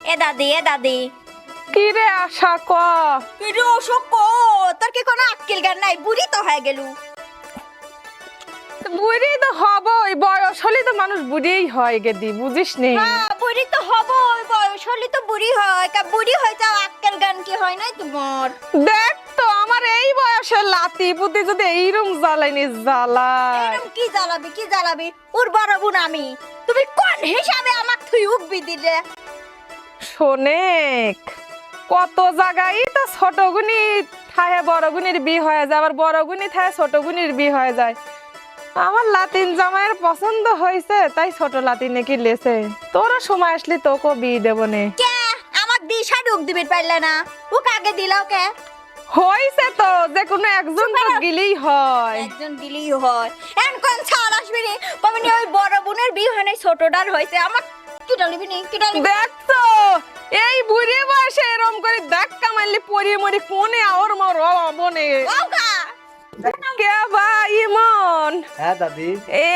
এ দাদি কি রে আশা ক রে অশোক কো তোর কি কোনো আক্কেল জ্ঞান নাই বুড়ি তো হয়ে গেলু বুড়ি তো হবই বয়স হলে তো মানুষ বুড়িই হয় গেদি বুঝিস নি হ্যাঁ বুড়ি তো হবো বয়স হলে তো বুড়ি হয় কা বুড়ি হয়ে যাও আক্কেল জ্ঞান কি হয় নাই তোমার দেখ তো আমার এই বয়সের লাতি বুদ্ধি যদি এইরকম জ্বালাইনি জ্বালায় এরকম কি জ্বালাবি ওর বড় বোন আমি তুমি কোন হিসাবে আমাক তুই উকবি দিলে শোনেক কত জায়গায় তো ছোট গুনি থাহে বড় গুনির বিয়ে হয়ে যায় আবার বড় গুনি থাহে ছোট গুনির বিয়ে হয়ে যায় আমার লাতিন জামাইয়ের পছন্দ হয়েছে তাই ছোট লাতিন নাকি লেছে তোরও সময় আসলে তোকে বিয়ে দেবো নে কে আমাক দিশা ঢুক দিবি পারলে না ও কাকে দিলাও কে হয়েছে তো যে কোনো একজন তো গিলেই হয় একজন দিলেই হয় এন কোন ছাড় আসবি রে কবে ওই বড় বোনের বিয়ে হয় নাই ছোটটার হয়েছে আমার কি ডালিবি নি কি ডালিবি দেখ তো এই বুড়ি বয়সে এরম করে ধাক্কা মারলে পড়িয়ে মরি কোনে আর মর বনে ওকা কে ভাই ইমন হ্যাঁ দাদি এ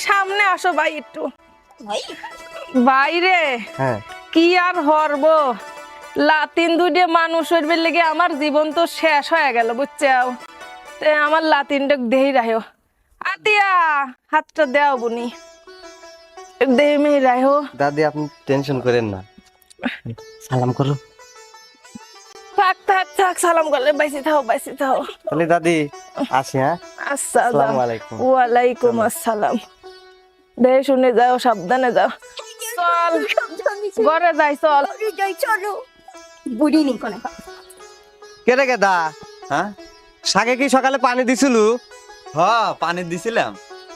সামনে আসো ভাই একটু ভাই বাইরে হ্যাঁ কি আর হরব লাতিন দুটে মানুষ হইবে লেগে আমার জীবন তো শেষ হয়ে গেল বুঝছাও তে আমার লাতিনটা দেই রাহো আতিয়া হাতটা দেও বুনি দেই মে রাহো দাদি আপনি টেনশন করেন না সালাম করো থাক থাক থাক সালাম করলে বাইসি থাও তাহলে দাদি আসি হ্যাঁ আসসালামু আলাইকুম। ওয়ালাইকুম আসসালাম দে শুনে যাও সাবধানে যাও চল ঘরে যাই চল যাই চলো বুড়ি নি কোনে কে রে গেদা হ্যাঁ শাকে কি সকালে পানি দিছিল পানি দিছিলাম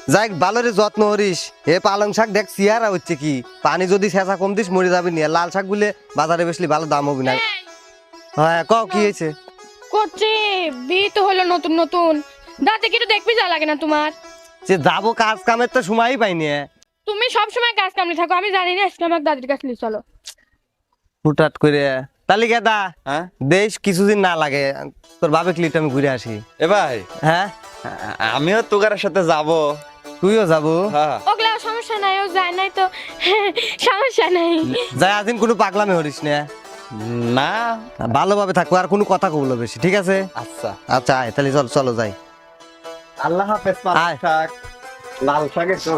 যাই ভালোরে যত্ন করিস এ পালং শাক দেখ সিয়ারা হচ্ছে কি পানি যদি শেষা কম দিস মরে যাবি না লাল শাক গুলে বাজারে বেশলি ভালো দাম হবে না হ্যাঁ ক কি হয়েছে করছে বিয়ে তো হলো নতুন নতুন দাঁতে কি তো দেখবি যা লাগে না তোমার যে যাবো কাজ কামের তো সময়ই পাইনি তুমি সব সময় কাজ কামড়ে থাকো আমি জানি না আজকে আমার দাদির কাছে নিয়ে চলো হুটাট করে তাহলে গেদা হ্যাঁ দেশ কিছুদিন না লাগে তোর বাবে ক্লিট আমি ঘুরে আসি এ ভাই হ্যাঁ আমিও তোকার সাথে যাব তুইও যাবো হ্যাঁ ওগুলা সমস্যা নাই ও যায় নাই তো সমস্যা নাই যাই আদিন কোনো পাগলামি হরিস না না ভালোভাবে থাকবো আর কোনো কথা কবলো বেশি ঠিক আছে আচ্ছা আচ্ছা আয় তাহলে চলো যাই আল্লাহ হাফেজ আয়। শাক লাল শাকের তো